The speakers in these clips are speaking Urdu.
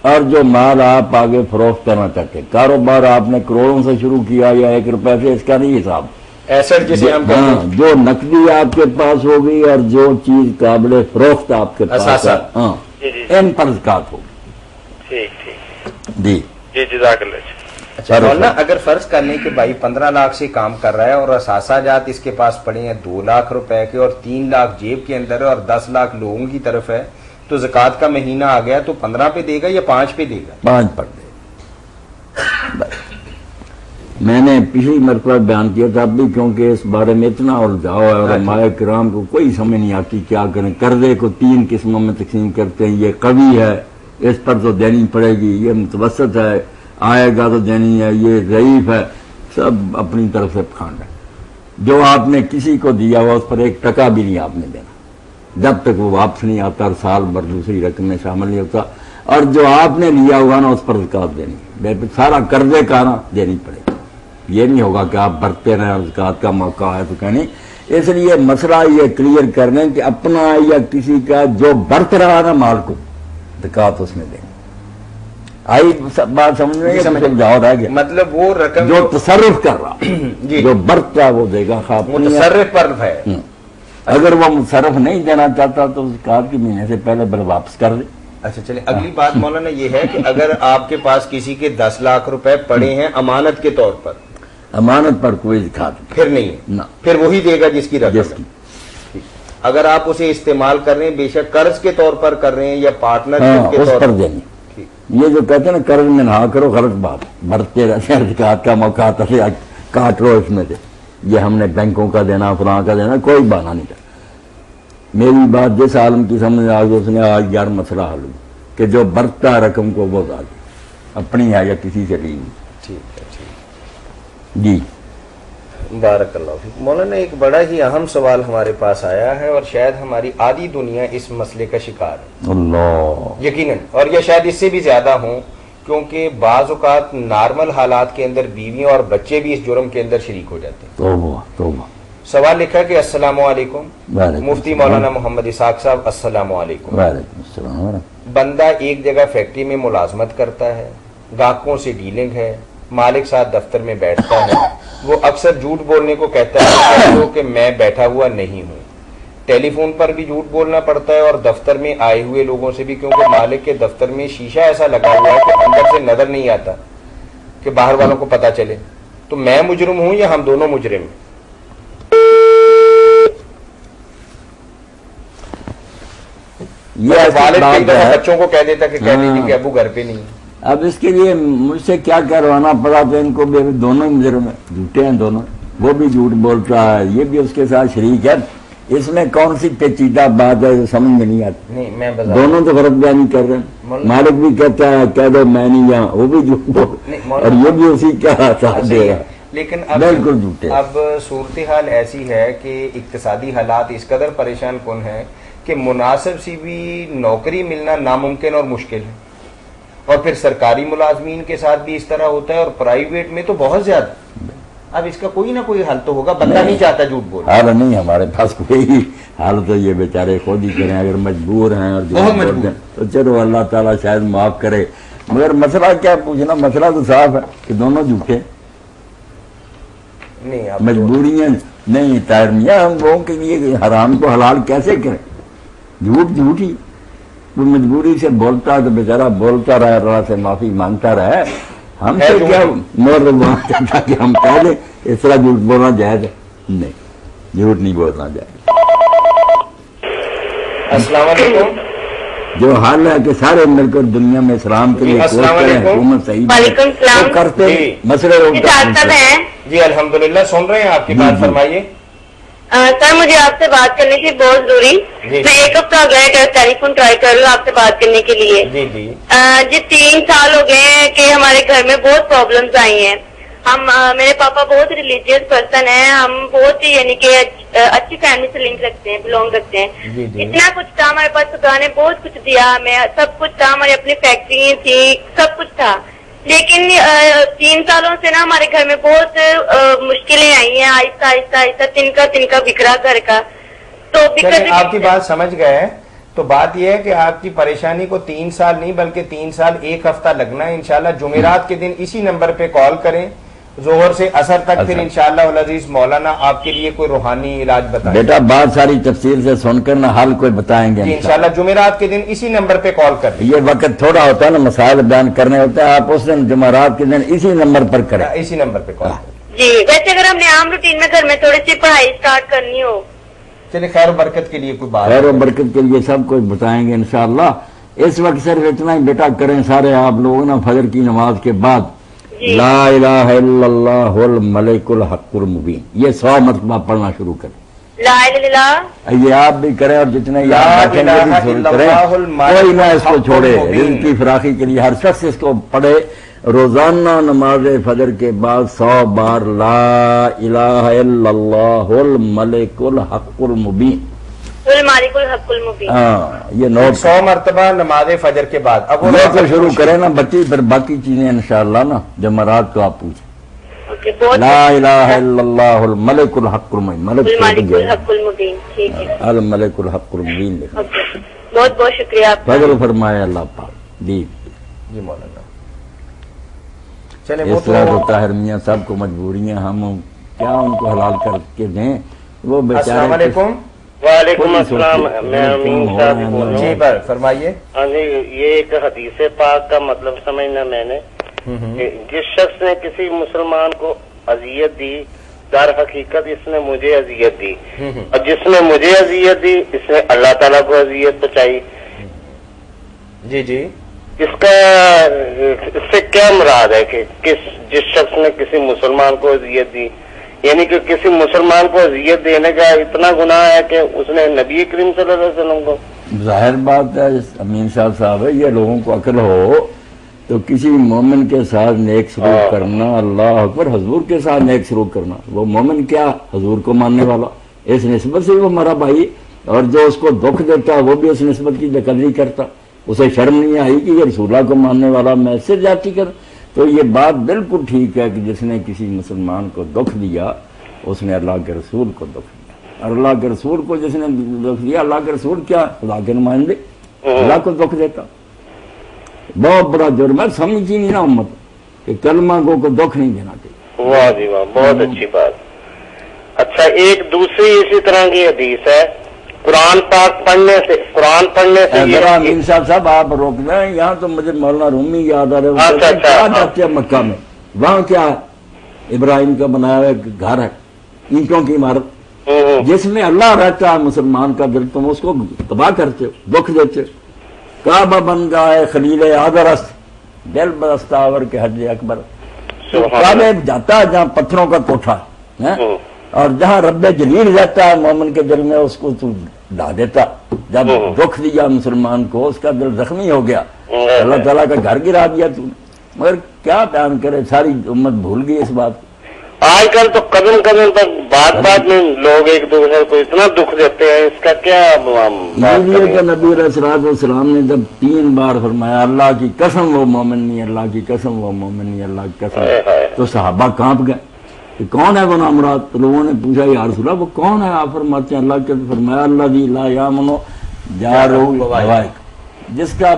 اور جو مال آپ آگے فروخت کرنا چاہتے ہیں، کاروبار آپ نے کروڑوں سے شروع کیا یا 1 روپے سے، اس کا نہیں حساب، ایسٹ جسے ہم کہتے ہیں، جو نقدی آپ کے پاس ہوگی اور جو چیز قابل فروخت آپ کے پاس ہے، ہاں ان پر زکات ہوگی. ٹھیک ٹھیک جی جی جزاک اللہ. اچھا مولانا، اگر فرض کر لیں کہ بھائی 15 لاکھ سے کام کر رہا ہے اور اثاثہ جات اس کے پاس پڑے ہیں 2 لاکھ روپے کے اور 3 لاکھ جیب کے اندر ہے اور 10 لاکھ لوگوں کی طرف ہے، تو زکوٰۃ کا مہینہ آ گیا تو 15 پہ دے گا یا 5 پہ دے گا؟ 5 پر دے. میں نے پچھلی مرتبہ بیان کیا تھا، اب بھی کیونکہ اس بارے میں اتنا الجھاؤ ہے اور ہمارے کرام کو کوئی سمجھ نہیں آتی کیا کریں. قرضے کو 3 قسموں میں تقسیم کرتے ہیں، یہ قوی ہے اس پر تو دینی پڑے گی، یہ متوسط ہے آئے گا تو دینی ہے، یہ ضعیف ہے، سب اپنی طرف سے پھانڈ ہے. جو آپ نے کسی کو دیا ہوا اس پر 1 ٹکا بھی نہیں آپ نے دینا جب تک وہ واپس نہیں آتا اور سال بھر دوسری رقم میں شامل نہیں ہوتا. اور جو آپ نے لیا ہوگا نا اس پر زکات دینی، سارا قرضے کا نا دینی پڑے گی. یہ نہیں ہوگا کہ آپ برتے رہیں اور زکات کا موقع ہے تو کہنے. اس لیے مسئلہ یہ کلیئر کر لیں کہ اپنا یا کسی کا جو برت رہا نا مال کو زکات اس میں دیں. آئی بات سمجھ میں سمجھاؤ رہ گیا، مطلب وہ رقم جو تصرف کر رہا جی جو برت رہا وہ دے گا. متصرف پر ہے. اگر وہ متصرف نہیں دینا چاہتا تو زکات کے مہینے سے پہلے بل واپس کر دے. اچھا چلیں، اگلی بات مولانا یہ ہے کہ اگر آپ کے پاس کسی کے 10 لاکھ روپے پڑے ہیں امانت کے طور پر، امانت پر کوئی زکات نہیں، پھر نہیں ہے نہ، پھر وہی دے گا جس کی رقم جس ہے. کی اگر آپ اسے استعمال کر رہے ہیں بے شک قرض کے طور پر کر رہے ہیں یا پارٹنر کے اس طور پر دینی. یہ جو کہتے ہیں نا قرض میں نہ کرو، غلط بات، برتے رہتے ہیں زکات کا موقع آتا ہے کاٹ لو اس میں سے، یہ ہم نے بینکوں کا دینا فلاں کا دینا، کوئی بہانہ نہیں کرتا. میری بات جس عالم کی سمجھ آ گئی اس نے آج یار مسئلہ حل ہوا کہ جو برتا رقم کو وہ ڈال اپنی ہے یا کسی سے لی. ٹھیک ہے جی بارک اللہ فیک. مولانا ایک بڑا ہی اہم سوال ہمارے پاس آیا ہے اور شاید ہماری آدھی دنیا اس مسئلے کا شکار ہے اللہ یقیناً، اور یہ شاید اس سے بھی زیادہ ہوں، کیونکہ بعض اوقات نارمل حالات کے اندر بیویاں اور بچے بھی اس جرم کے اندر شریک ہو جاتے ہیں. توبہ توبہ. سوال لکھا کہ السلام علیکم وعلیکم مفتی السلام. مولانا محمد اسحاق صاحب السلام علیکم. وعلیکم السلام. بندہ ایک جگہ فیکٹری میں ملازمت کرتا ہے، گاہکوں سے ڈیلنگ ہے، مالک ساتھ دفتر میں بیٹھتا ہے، وہ اکثر جھوٹ بولنے کو کہتا ہے کہ میں بیٹھا ہوا نہیں ہوں. ٹیلی فون پر بھی جھوٹ بولنا پڑتا ہے اور دفتر میں آئے ہوئے لوگوں سے بھی، کیونکہ مالک کے دفتر میں شیشہ ایسا لگا ہوا ہے کہ اندر سے نظر نہیں آتا کہ باہر والوں کو پتا چلے. تو میں مجرم ہوں یا ہم دونوں مجرم ہیں؟ یہ والد کئی دفعہ ہے. بچوں کو کہہ دیتا کہ کہہ دیجیے کہ ابو گھر پہ نہیں ہے. اب اس کے لیے مجھ سے کیا کروانا پڑا تو ان کو بھی دونوں مجرم ہیں، جھوٹے ہیں دونوں. وہ بھی جھوٹ بولتا ہے، یہ بھی اس کے ساتھ شریک ہے. اس میں کون سی پیچیدہ بات ہے جو سمجھ میں نہیں آتی. نہیں میں دونوں تو غلط بیانی کر رہے ہیں. مالک بھی کہتا ہے کہہ دو میں نہیں یہاں، وہ بھی جھوٹ بول، اور یہ بھی اسی کا ساتھ دے رہا ہے. لیکن بالکل جھوٹے. اب صورتحال ایسی ہے کہ اقتصادی حالات اس قدر پریشان کن ہیں کہ مناسب سی بھی نوکری ملنا ناممکن اور مشکل ہے، اور پھر سرکاری ملازمین کے ساتھ بھی اس طرح ہوتا ہے اور پرائیویٹ میں تو بہت زیادہ. اب اس کا کوئی نہ کوئی حل تو ہوگا، بندہ نہیں چاہتا جھوٹ بولنا. حال نہیں ہمارے پاس کوئی حال، تو یہ بیچارے خود ہی کریں. اگر مجبور ہیں اور بہت مجبور ہیں تو چلو اللہ تعالیٰ شاید معاف کرے. مگر مسئلہ کیا پوچھنا، مسئلہ تو صاف ہے کہ دونوں جھوٹے. نہیں اب مجبوریاں نہیں تیرنیاں ہم لوگوں کے لیے حرام کو حلال کیسے کریں. جھوٹ جھوٹ ہی. وہ مجبوری سے بولتا ہے تو بیچارہ بولتا رہے، اللہ سے معافی مانگتا رہے. ہم سے کیا مور چاہتا کہ ہم کہہ دیں اس طرح جھوٹ بولنا جائز ہے؟ نہیں، جھوٹ نہیں بولنا جائز. السلام علیکم. جو حال ہے کہ سارے مل کر دنیا میں اسلام کے لیے کوشش کریں، حکومت صحیح وعلیکم السلام. تو کرتے جی. مسئلے جی الحمدللہ سن رہے ہیں آپ کی بات، فرمائیے. سر مجھے آپ سے بات کرنی تھی بہت ضروری. جی. میں 1 ہفتہ گئے ٹیلی فون ٹرائی کر رہی ہوں آپ سے بات کرنے کے لیے. جی جی جی 3 سال ہو گئے ہیں کہ ہمارے گھر میں بہت پرابلمس آئی ہیں. میرے پاپا بہت ریلیجیس پرسن ہیں، ہم بہت ہی یعنی کہ اچھی فیملی سے لنک رکھتے ہیں، بلونگ رکھتے ہیں. جی جی. اتنا کچھ تھا ہمارے پاس، خدا نے بہت کچھ دیا ہمیں، سب کچھ تھا، ہماری اپنی فیکٹری تھی، سب کچھ تھا. لیکن 3 سالوں سے نا ہمارے گھر میں بہت مشکلیں آئی ہیں، آہستہ آہستہ آہستہ تنکا بکھرا گھر کا. تو آپ کی بات سمجھ گئے. تو بات یہ ہے کہ آپ کی پریشانی کو 3 سال نہیں بلکہ 3 سال 1 ہفتہ لگنا ہے انشاءاللہ. جمعرات کے دن اسی نمبر پہ کال کریں ظہر سے عصر تک, پھر انشاءاللہ العزیز مولانا آپ کے لیے کوئی روحانی علاج بتائیں. بیٹا بات ساری تفصیل سے سن کر نہ حل کوئی بتائیں گے انشاءاللہ جمعرات کے دن اسی نمبر پہ کال کریں. یہ وقت تھوڑا ہوتا ہے نا, مسائل بیان کرنے ہوتے ہیں, آپ اس دن جمعرات کے دن اسی نمبر پر کریں. اسی نمبر پہ کال کریں. جی ویسے اگر ہم نے عام روٹین میں گھر میں تھوڑی سی پڑھائی اسٹارٹ کرنی ہو, چلے خیر و برکت کے لیے کوئی بات خیر و برکت کے لیے سب کچھ بتائیں گے انشاءاللہ. اس وقت صرف اتنا ہی بیٹا کریں سارے آپ لوگ نا, فجر کی نماز کے بعد لا الہ الا اللہ الملک الحق المبین یہ 100 مرتبہ پڑھنا شروع کریں. لا الہ الا اللہ, یہ آپ بھی کریں اور جتنے لا یاد رکھیں گے الہ بھی الا کریں, اللہ الملک کوئی نہ اس کو الحق چھوڑے. المبین. رزق کی فراخی کے لیے ہر شخص اس کو پڑھے. روزانہ نماز فجر کے بعد 100 بار لا الہ الا اللہ الملک الحق المبین. المالک الحق المبین. ہاں یہ نوٹ 100 مرتبہ نماز فجر کے بعد. اب وہ نوٹ کو شروع کریں نا بچی, پھر باقی چیزیں انشاءاللہ نا جمعرات کو آپ پوچھیں. اوکے, بہت لا الہ الا اللہ الملک الحق المبین. ملک المالک الحق المبین. ٹھیک ہے, الملک الحق المبین لکھا. اوکے, بہت بہت شکریہ آپ کا. فضل فرمائے اللہ پاک. جی جی مولانا چلے. اس طرح تو طاہر میاں صاحب کو مجبوریاں, ہم کیا ان کو حلال کر کے دیں. وہ السلام بیچارے علیکم. وعلیکم السلام, میں امین صاحب بول رہا جی ہوں. پر فرمائیے. ہاں جی, یہ ایک حدیث پاک کا مطلب سمجھنا میں نے, کہ جس شخص نے کسی مسلمان کو اذیت دی در حقیقت اس نے مجھے اذیت دی, اور جس نے مجھے اذیت دی اس نے اللہ تعالیٰ کو اذیت پہنچائی. جی جی اس سے کیا مراد ہے کہ جس شخص نے کسی مسلمان کو اذیت دی, یعنی کہ کسی مسلمان کو اذیت دینے کا اتنا گناہ ہے کہ اس نے نبی کریم صلی اللہ علیہ وسلم کو. ظاہر بات ہے امین صاحب ہے, یہ لوگوں کو عقل ہو تو کسی مومن کے ساتھ نیک سلوک کرنا, اللہ اکبر, حضور کے ساتھ نیک سلوک کرنا. وہ مومن کیا حضور کو ماننے والا, اس نسبت سے وہ ہمارا بھائی, اور جو اس کو دکھ دیتا وہ بھی اس نسبت کی قدر کرتا. اسے شرم نہیں آئی کہ یہ رسول اللہ کو ماننے والا میں اس سے زیادتی کر. تو یہ بات بالکل ٹھیک ہے کہ جس نے کسی مسلمان کو دکھ دیا اس نے اللہ کے رسول کو دکھ دیا, اور اللہ کے رسول کو جس نے دکھ دیا, اللہ کے رسول کیا خدا کے نمائندے, اللہ کو دکھ دیتا. بہت بڑا جرم ہے, سمجھی نہیں نا امت کہ کلمہ کو دکھ نہیں دینا چاہیے. واہ جی واہ, بہت اچھی بات. اچھا, ایک دوسری اسی طرح کی حدیث ہے, قرآن پاک پڑھنے سے ذرا امین صاحب آپ روک دیں, یہاں تو مجھے مولانا رومی یاد آ رہے ہیں. کیا جاتے ہیں مکہ میں, وہاں کیا ہے, ابراہیم کا بنایا ہوا ایک گھر ہے, اینٹوں کی عمارت, جس میں اللہ رہتا ہے مسلمان کا دل, تم اس کو تباہ کرتے ہو, دکھ دیتے ہو. کعبہ بن گیا ہے خلیل آدرست, دل برستاور کے حج اکبر. کعبہ جاتا ہے جہاں پتھروں کا کوٹھا ہے, اور جہاں رب جلیل رہتا ہے مومن کے دل میں, اس کو تو ڈا دیتا. جب دکھ دیا مسلمان کو, اس کا دل زخمی ہو گیا, اللہ تعالیٰ کا گھر گرا دیا تو. مگر کیا بیان کرے, ساری امت بھول گئی اس بات کو. آج کل تو قدم قدم تک بات میں لوگ ایک دوسرے کو اتنا دکھ دیتے ہیں, اس کا کیا نبی علیہ الصلوۃ والسلام نے جب 3 بار فرمایا اللہ کی قسم وہ مومن نہیں, اللہ کی قسم وہ مومن نہیں, اللہ کی قسم, تو صحابہ کانپ گئے کہ کون ہے وہ نامراد. لوگوں نے پوچھا یا رسول اللہ وہ کون ہے, آپ فرماتے ہیں اللہ کے, فرمایا اللہ دی لا یامنو جارو بوائک, جس کا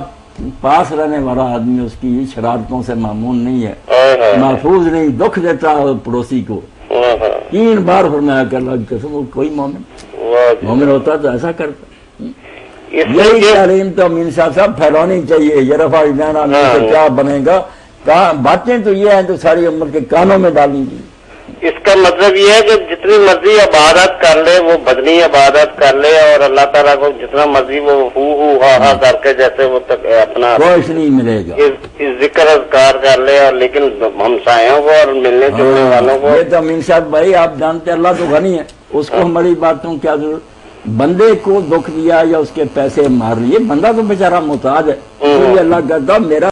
پاس رہنے والا آدمی اس کی شرارتوں سے معمون نہیں ہے, محفوظ نہیں, دکھ دیتا ہے پڑوسی کو. 3 بار فرمایا کہ اللہ کی قسم وہ کوئی مومن ہوتا تو ایسا کرتا. یہی تعلیم تو امین صاحب پھیلانی چاہیے. یہ رفع دینا سے کیا بنے گا, باتیں تو یہ ہیں تو ساری امت کے کانوں میں ڈالیں گی. اس کا مطلب یہ ہے کہ جتنی مرضی عبادت کر لے وہ بدنی عبادت کر لے, اور اللہ تعالیٰ کو جتنا مرضی وہ ہو ہا کر کے جیسے وہ اپنا کچھ نہیں ملے گا, ذکر اذکار کر لے, اور لیکن ہمسایوں کو اور ملنے جلنے والوں کو. یہ تو امین صاحب بھائی آپ جانتے اللہ تو غنی ہے, اس کو ہماری باتوں کیا ضرورت. بندے کو دکھ دیا یا اس کے پیسے مار لیے, بندہ تو بیچارہ محتاج ہے, اللہ کہتا میرا